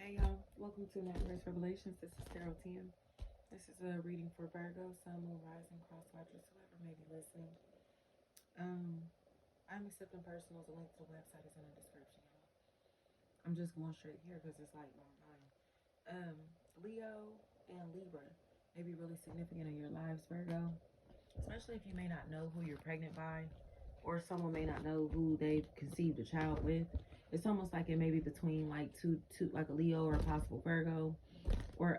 Hey y'all, welcome to Nightmares Revelations. This is Tarot 10. This is a reading for Virgo, Sun, Moon, Rising, Cross Watchers, whoever may be listening. I'm accepting personals. The link to the website is in the description, y'all. I'm just going straight here because it's like my mind. Leo and Libra may be really significant in your lives, Virgo. Especially if you may not know who you're pregnant by, or someone may not know who they've conceived a child with. It's almost like it may be between like two like a Leo or a possible Virgo, or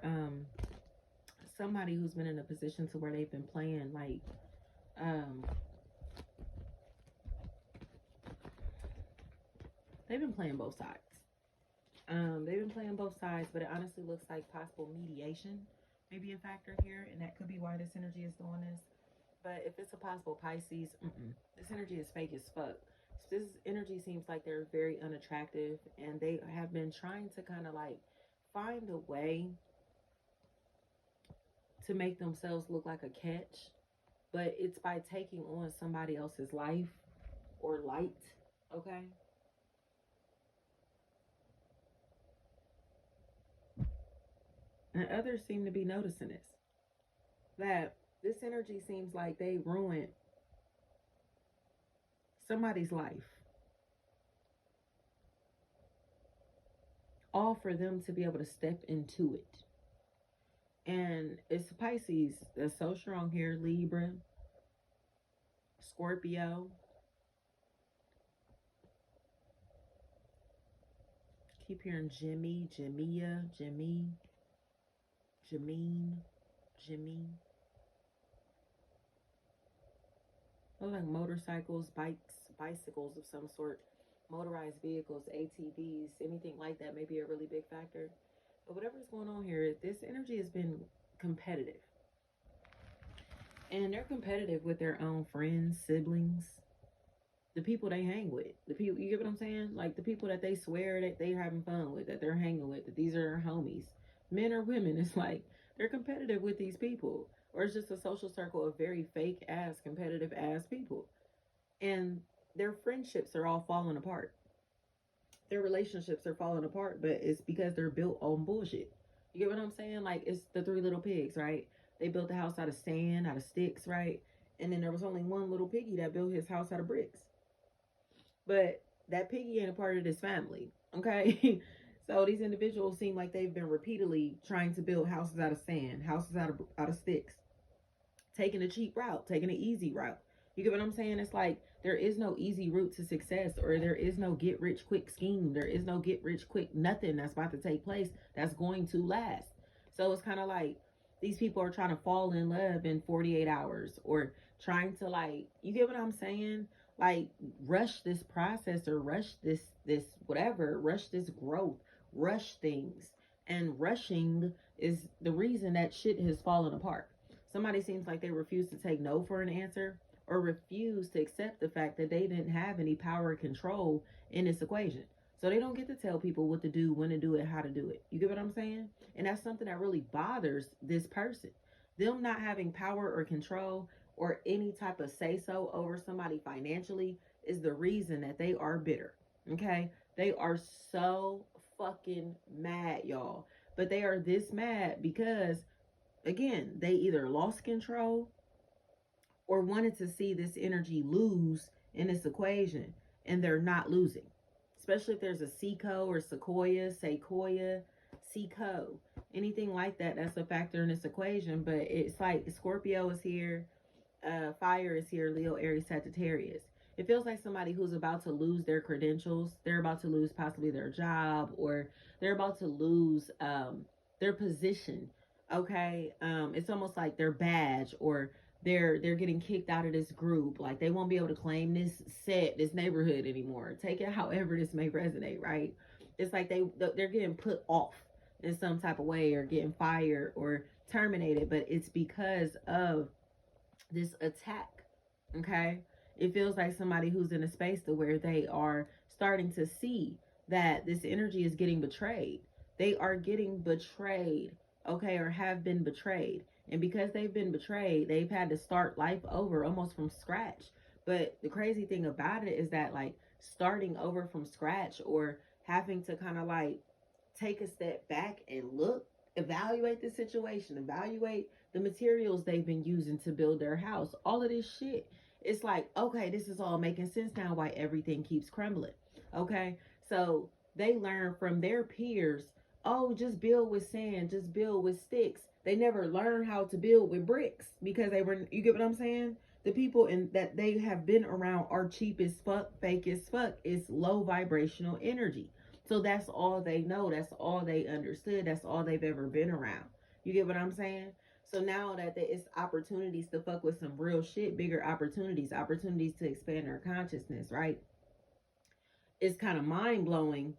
somebody who's been in a position to where they've been playing like they've been playing both sides. They've been playing both sides, but it honestly looks like possible mediation may be a factor here, and that could be why this energy is doing this. But if it's a possible Pisces, this energy is fake as fuck. This energy seems like they're very unattractive, and they have been trying to kind of like find a way to make themselves look like a catch, but it's by taking on somebody else's life or light, okay? And others seem to be noticing this. That this energy seems like they ruined somebody's life, all for them to be able to step into it. And it's Pisces that's so strong here. Libra, Scorpio. Keep hearing Jimmy, Jamia, Jimmy, Jameen, Jimmy. Those like motorcycles, bikes, bicycles of some sort, motorized vehicles, ATVs, anything like that may be a really big factor. But whatever's going on here, this energy has been competitive. And they're competitive with their own friends, siblings, the people they hang with. The people, you get what I'm saying? Like the people that they swear that they're having fun with, that they're hanging with, that these are their homies. Men or women, it's like they're competitive with these people. Or it's just a social circle of very fake ass, competitive ass people. And their friendships are all falling apart. Their relationships are falling apart, but it's because they're built on bullshit. You get what I'm saying? Like it's the Three Little Pigs, right? They built the house out of sand, out of sticks, right? And then there was only one little piggy that built his house out of bricks. But that piggy ain't a part of this family, okay? So these individuals seem like they've been repeatedly trying to build houses out of sand, houses out of sticks, taking a cheap route, taking an easy route. You get what I'm saying? It's like there is no easy route to success, or there is no get rich quick scheme. There is no get rich quick nothing that's about to take place that's going to last. So it's kind of like these people are trying to fall in love in 48 hours, or trying to, like, you get what I'm saying? Like rush this process, or rush this whatever, rush this growth, rush things. And rushing is the reason that shit has fallen apart. Somebody seems like they refuse to take no for an answer, or refuse to accept the fact that they didn't have any power or control in this equation. So they don't get to tell people what to do, when to do it, how to do it. You get what I'm saying? And that's something that really bothers this person. Them not having power or control or any type of say so over somebody financially is the reason that they are bitter. Okay? They are so fucking mad, y'all. But they are this mad because, again, they either lost control or wanted to see this energy lose in this equation, and they're not losing. Especially if there's a Seco or Sequoia, Seco, anything like that, that's a factor in this equation. But it's like Scorpio is here, fire is here, Leo, Aries, Sagittarius. It feels like somebody who's about to lose their credentials. They're about to lose possibly their job, or they're about to lose their position. Okay, it's almost like their badge, or they're getting kicked out of this group. Like they won't be able to claim this set, this neighborhood anymore. Take it however this may resonate, right? It's like they're getting put off in some type of way, or getting fired or terminated, but it's because of this attack. Okay, it feels like somebody who's in a space to where they are starting to see that this energy is getting betrayed. They are getting betrayed, okay, or have been betrayed. And because they've been betrayed, they've had to start life over almost from scratch. But the crazy thing about it is that, like, starting over from scratch, or having to kind of like take a step back and look, evaluate the situation, evaluate the materials they've been using to build their house, all of this shit. It's like, okay, this is all making sense now why everything keeps crumbling. Okay, so they learn from their peers, oh, just build with sand, just build with sticks. They never learn how to build with bricks because they were, you get what I'm saying? The people in that they have been around are cheap as fuck, fake as fuck. It's low vibrational energy. So that's all they know. That's all they understood. That's all they've ever been around. You get what I'm saying? So now that it's opportunities to fuck with some real shit, bigger opportunities, opportunities to expand their consciousness, right? It's kind of mind blowing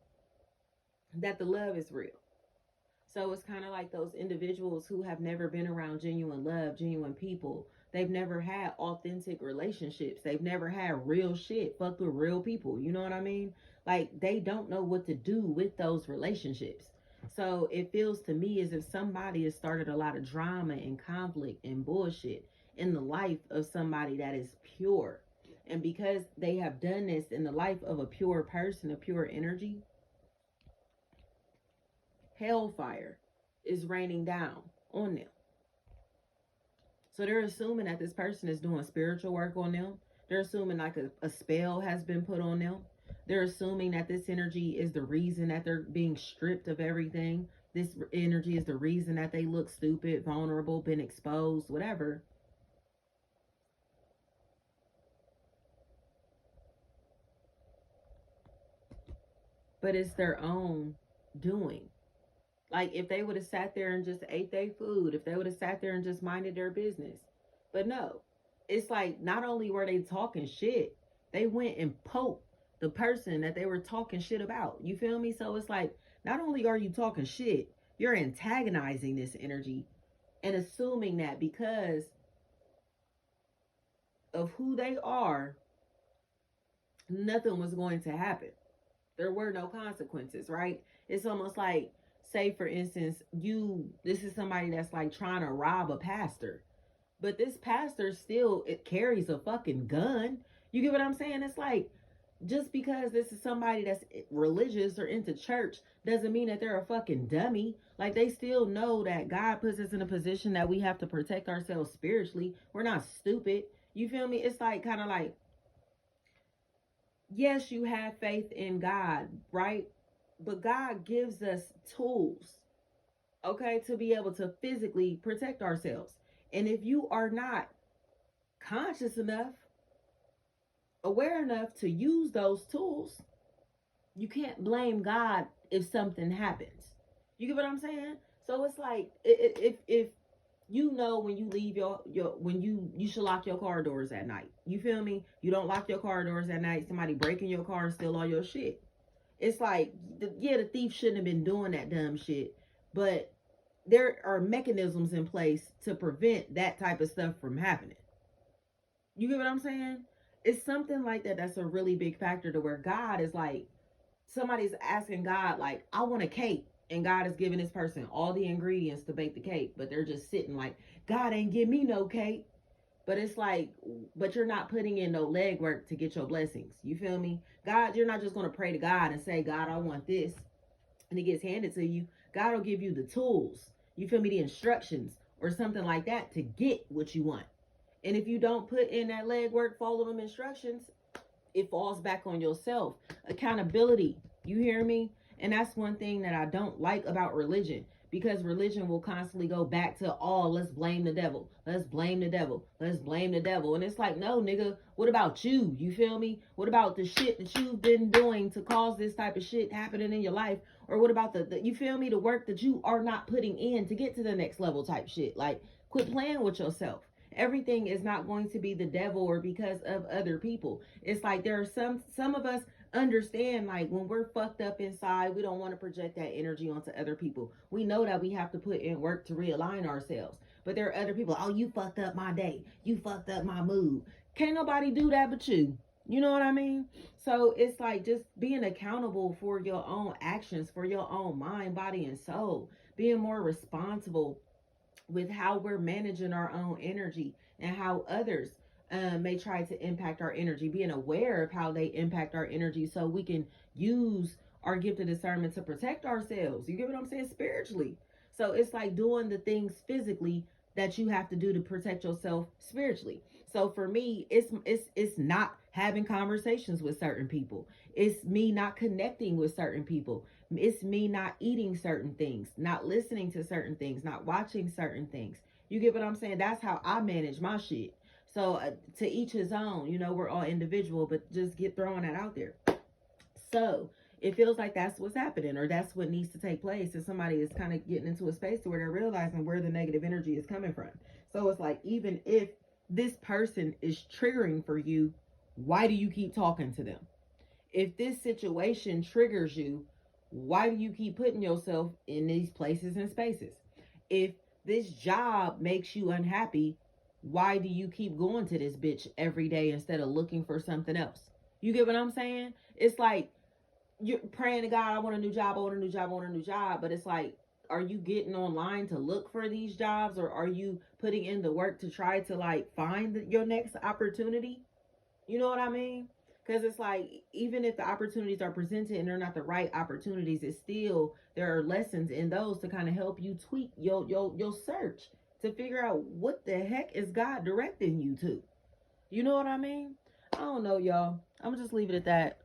that the love is real. So it's kind of like those individuals who have never been around genuine love, genuine people. They've never had authentic relationships. They've never had real shit, fucked with real people. You know what I mean? Like they don't know what to do with those relationships. So it feels to me as if somebody has started a lot of drama and conflict and bullshit in the life of somebody that is pure. And because they have done this in the life of a pure person, a pure energy, hellfire is raining down on them. So they're assuming that this person is doing spiritual work on them. They're assuming like a spell has been put on them. They're assuming that this energy is the reason that they're being stripped of everything. This energy is the reason that they look stupid, vulnerable, been exposed, whatever. But it's their own doing. Like if they would have sat there and just ate their food, if they would have sat there and just minded their business. But no, it's like not only were they talking shit, they went and poked the person that they were talking shit about. You feel me? So it's like not only are you talking shit, you're antagonizing this energy and assuming that because of who they are, nothing was going to happen. There were no consequences, right? It's almost like, say for instance, this is somebody that's like trying to rob a pastor, but this pastor still it carries a fucking gun. You get what I'm saying? It's like just because this is somebody that's religious or into church doesn't mean that they're a fucking dummy. Like they still know that God puts us in a position that we have to protect ourselves spiritually. We're not stupid. You feel me? It's like kind of like, yes, you have faith in God, right? But God gives us tools, okay, to be able to physically protect ourselves. And if you are not conscious enough, aware enough to use those tools, you can't blame God if something happens. You get what I'm saying? So it's like if you know when you leave your when you should lock your car doors at night. You feel me? You don't lock your car doors at night. Somebody break in your car and steal all your shit. It's like, yeah, the thief shouldn't have been doing that dumb shit, but there are mechanisms in place to prevent that type of stuff from happening. You get what I'm saying? It's something like that that's a really big factor to where God is like, somebody's asking God, like, I want a cake. And God is giving this person all the ingredients to bake the cake, but they're just sitting like, God ain't give me no cake. But it's like, but you're not putting in no legwork to get your blessings. You feel me? God, you're not just going to pray to God and say, God, I want this. And it gets handed to you. God will give you the tools. You feel me? The instructions or something like that to get what you want. And if you don't put in that legwork, follow them instructions, it falls back on yourself. Accountability. You hear me? And that's one thing that I don't like about religion, because religion will constantly go back to, oh, let's blame the devil. Let's blame the devil. Let's blame the devil. And it's like, no, nigga, what about you? You feel me? What about the shit that you've been doing to cause this type of shit happening in your life? Or what about the you feel me? The work that you are not putting in to get to the next level type shit. Like, quit playing with yourself. Everything is not going to be the devil or because of other people. It's like there are some of us understand, like when we're fucked up inside, we don't want to project that energy onto other people. We know that we have to put in work to realign ourselves. But there are other people, oh, you fucked up my day. You fucked up my mood. Can't nobody do that but you. You know what I mean? So it's like just being accountable for your own actions, for your own mind, body, and soul. Being more responsible with how we're managing our own energy and how others may try to impact our energy, being aware of how they impact our energy so we can use our gift of discernment to protect ourselves. You get what I'm saying? Spiritually. So it's like doing the things physically that you have to do to protect yourself spiritually. So for me, it's not having conversations with certain people. It's me not connecting with certain people. It's me not eating certain things, not listening to certain things, not watching certain things. You get what I'm saying? That's how I manage my shit. So to each his own, you know, we're all individual, but just get throwing that out there. So it feels like that's what's happening, or that's what needs to take place. If somebody is kind of getting into a space where they're realizing where the negative energy is coming from. So it's like, even if this person is triggering for you, why do you keep talking to them? If this situation triggers you, why do you keep putting yourself in these places and spaces? If this job makes you unhappy, why do you keep going to this bitch every day instead of looking for something else? You get what I'm saying? It's like you're praying to God, I want a new job, I want a new job, I want a new job. But it's like, are you getting online to look for these jobs, or are you putting in the work to try to like find your next opportunity? You know what I mean? Because it's like, even if the opportunities are presented and they're not the right opportunities, it's still, there are lessons in those to kind of help you tweak your search to figure out what the heck is God directing you to. You know what I mean? I don't know, y'all. I'm gonna just leave it at that.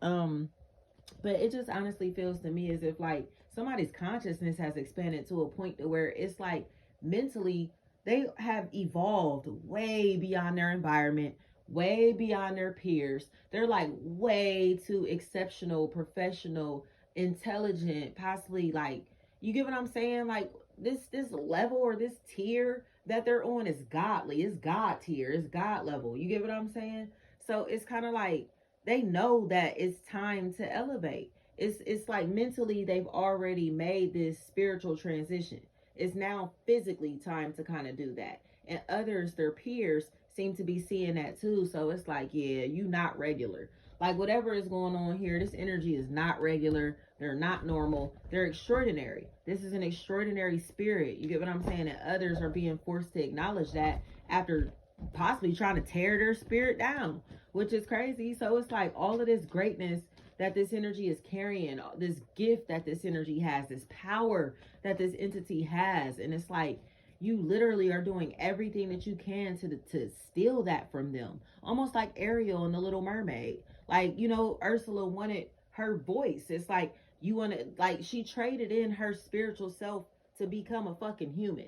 But it just honestly feels to me as if like somebody's consciousness has expanded to a point to where it's like mentally they have evolved way beyond their environment, way beyond their peers. They're like way too exceptional, professional, intelligent, possibly like, you get what I'm saying? Like this level or this tier that they're on is godly. It's God tier. It's God level. You get what I'm saying? So it's kind of like they know that it's time to elevate. It's like mentally they've already made this spiritual transition. It's now physically time to kind of do that. And others, their peers, seem to be seeing that too. So it's like, yeah, you not regular. Like whatever is going on here, this energy is not regular. They're not normal. They're extraordinary. This is an extraordinary spirit. You get what I'm saying? And others are being forced to acknowledge that after possibly trying to tear their spirit down, which is crazy. So it's like all of this greatness that this energy is carrying, this gift that this energy has, this power that this entity has. And it's like, you literally are doing everything that you can to steal that from them. Almost like Ariel in The Little Mermaid. Like, you know, Ursula wanted her voice. It's like, you want to, like, she traded in her spiritual self to become a fucking human.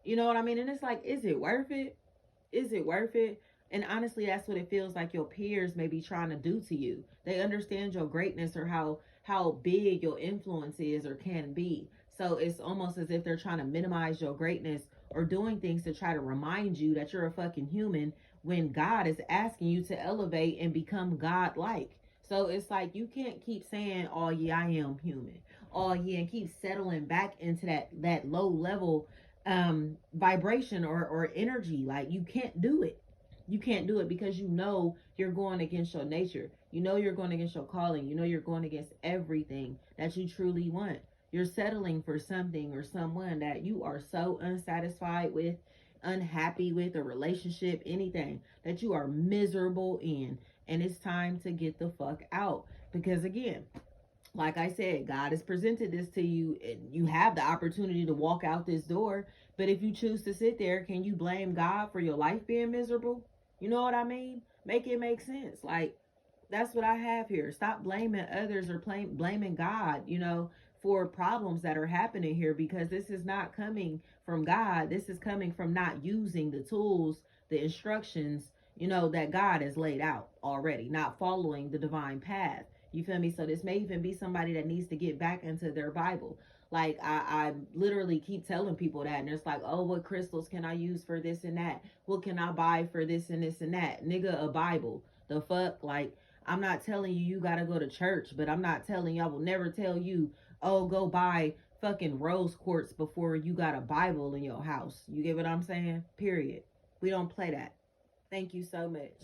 You know what I mean? And it's like, is it worth it? Is it worth it? And honestly, that's what it feels like your peers may be trying to do to you. They understand your greatness or how big your influence is or can be. So it's almost as if they're trying to minimize your greatness or doing things to try to remind you that you're a fucking human when God is asking you to elevate and become God-like. So it's like you can't keep saying, "Oh yeah, I am human." Oh yeah, and keep settling back into that low level vibration or energy. Like you can't do it. You can't do it because you know you're going against your nature. You know you're going against your calling. You know you're going against everything that you truly want. You're settling for something or someone that you are so unsatisfied with, unhappy with, a relationship, anything that you are miserable in. And it's time to get the fuck out. Because again, like I said, God has presented this to you and you have the opportunity to walk out this door. But if you choose to sit there, can you blame God for your life being miserable? You know what I mean? Make it make sense. Like, that's what I have here. Stop blaming others or blaming God, you know, for problems that are happening here, because this is not coming from God. This is coming from not using the tools, the instructions, you know, that God has laid out already, not following the divine path. You feel me? So this may even be somebody that needs to get back into their Bible. Like I literally keep telling people that, and it's like, oh, what crystals can I use for this and that? What can I buy for this and this and that? Nigga, a Bible. The fuck? Like, I'm not telling you you gotta go to church, but I'm not telling you, I will never tell you, oh, go buy fucking rose quartz before you got a Bible in your house. You get what I'm saying? Period. We don't play that. Thank you so much.